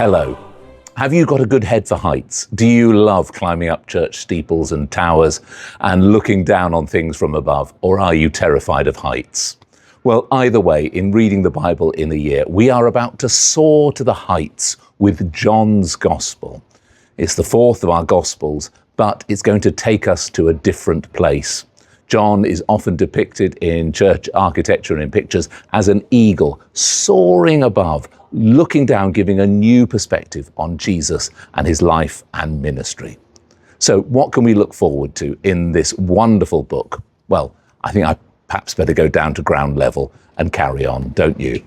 Hello. Have you got a good head for heights? Do you love climbing up church steeples and towers and looking down on things from above? Or are you terrified of heights? Well, either way, in reading the Bible in a year, we are about to soar to the heights with John's Gospel. It's the fourth of our Gospels, but it's going to take us to a different place. John is often depicted in church architecture and in pictures as an eagle soaring above, looking down, giving a new perspective on Jesus and his life and ministry. So what can we look forward to in this wonderful book? Well, I think I perhaps better go down to ground level and carry on, don't you?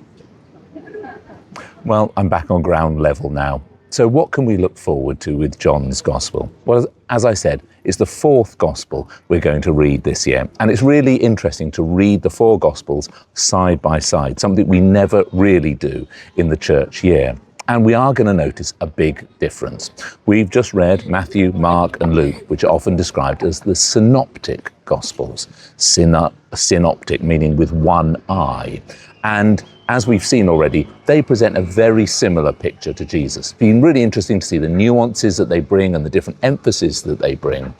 Well, I'm back on ground level now. So what can we look forward to with John's Gospel? Well, as I said, it's the fourth Gospel we're going to read this year. And it's really interesting to read the four Gospels side by side, something we never really do in the church year. And we are going to notice a big difference. We've just read Matthew, Mark, and Luke, which are often described as the synoptic Gospels. Synoptic, meaning with one eye. And as we've seen already, they present a very similar picture to Jesus. It's been really interesting to see the nuances that they bring and the different emphasis that they bring.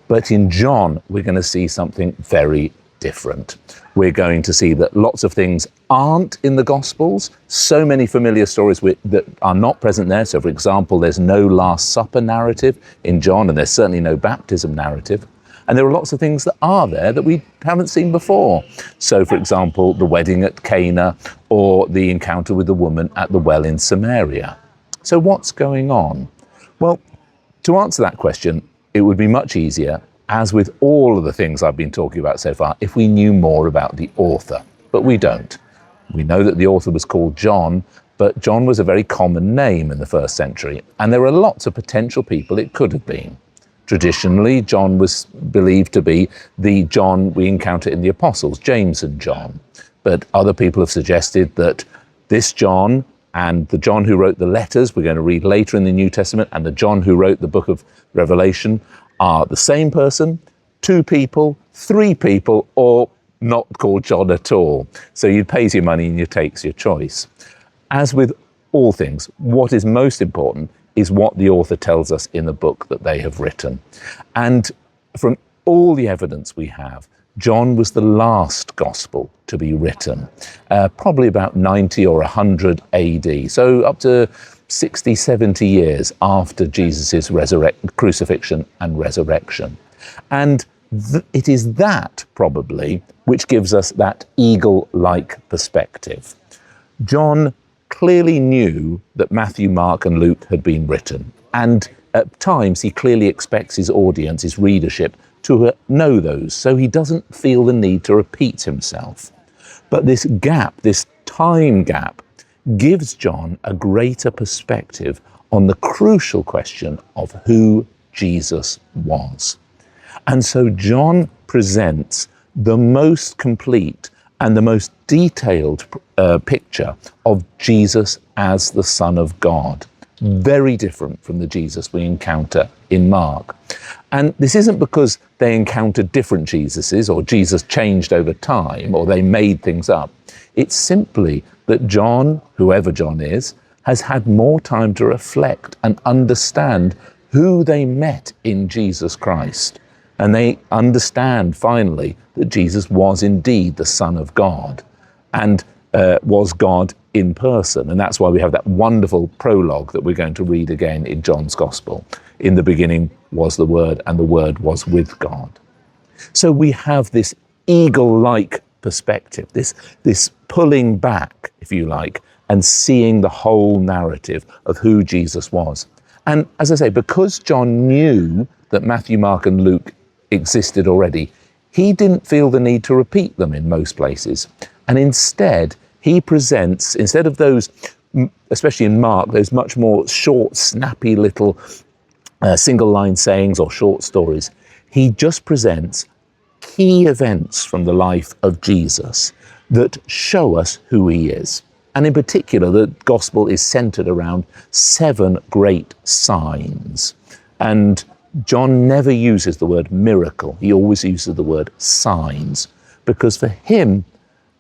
But in John, we're going to see something very different. We're going to see that lots of things aren't in the Gospels. So many familiar stories that are not present there. So, for example, there's no Last Supper narrative in John, and there's certainly no baptism narrative. And there are lots of things that are there that we haven't seen before. So, for example, the wedding at Cana or the encounter with the woman at the well in Samaria. So what's going on? Well, to answer that question, it would be much easier, as with all of the things I've been talking about so far, if we knew more about the author. But we don't. We know that the author was called John, but John was a very common name in the first century. And there are lots of potential people it could have been. Traditionally, John was believed to be the John we encounter in the Apostles, James and John. But other people have suggested that this John and the John who wrote the letters we're going to read later in the New Testament and the John who wrote the book of Revelation are the same person, two people, three people, or not called John at all. So you pays your money and you takes your choice. As with all things, what is most important is what the author tells us in the book that they have written. And from all the evidence we have, John was the last gospel to be written, probably about 90 or 100 AD, so up to 60, 70 years after Jesus' crucifixion and resurrection. And it is that, probably, which gives us that eagle-like perspective. John clearly knew that Matthew, Mark, and Luke had been written. And at times, he clearly expects his audience, his readership, to know those, so he doesn't feel the need to repeat himself. But this gap, this time gap, gives John a greater perspective on the crucial question of who Jesus was. And so John presents the most complete and the most detailed picture of Jesus as the Son of God. Very different from the Jesus we encounter in Mark. And this isn't because they encountered different Jesuses or Jesus changed over time or they made things up. It's simply that John, whoever John is, has had more time to reflect and understand who they met in Jesus Christ. And they understand finally that Jesus was indeed the Son of God and was God in person. And that's why we have that wonderful prologue that we're going to read again in John's Gospel. In the beginning was the Word, and the Word was with God. So we have this eagle-like perspective, this pulling back, if you like, and seeing the whole narrative of who Jesus was. And as I say, because John knew that Matthew, Mark, and Luke existed already, he didn't feel the need to repeat them in most places. And instead, he presents, instead of those, especially in Mark, those much more short, snappy little single-line sayings or short stories, he just presents key events from the life of Jesus that show us who he is. And in particular, the gospel is centered around 7 great signs. And John never uses the word miracle. He always uses the word signs, because for him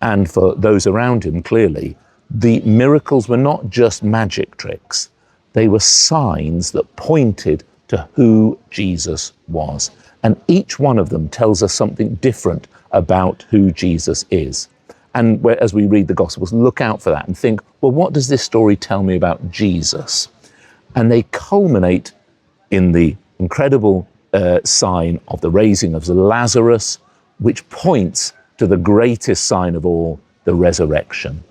and for those around him, clearly, the miracles were not just magic tricks, They were signs that pointed to who Jesus was. And each one of them tells us something different about who Jesus is. And as we read the Gospels, look out for that and think, well, what does this story tell me about Jesus? And they culminate in the incredible sign of the raising of Lazarus, which points to the greatest sign of all, the resurrection.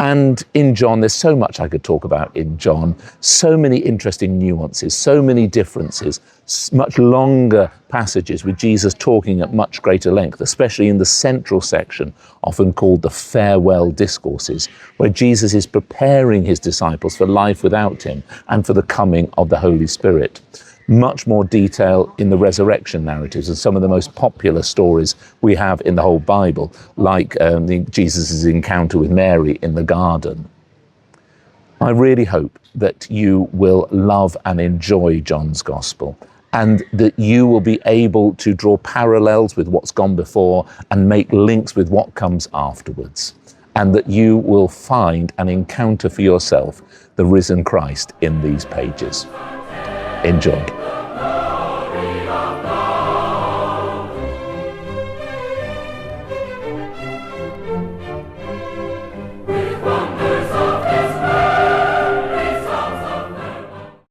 And in John, there's so much I could talk about in John, so many interesting nuances, so many differences, much longer passages with Jesus talking at much greater length, especially in the central section, often called the farewell discourses, where Jesus is preparing his disciples for life without him and for the coming of the Holy Spirit. Much more detail in the resurrection narratives and some of the most popular stories we have in the whole Bible, like Jesus' encounter with Mary in the garden. I really hope that you will love and enjoy John's Gospel, and that you will be able to draw parallels with what's gone before and make links with what comes afterwards, and that you will find and encounter for yourself the risen Christ in these pages. Enjoy.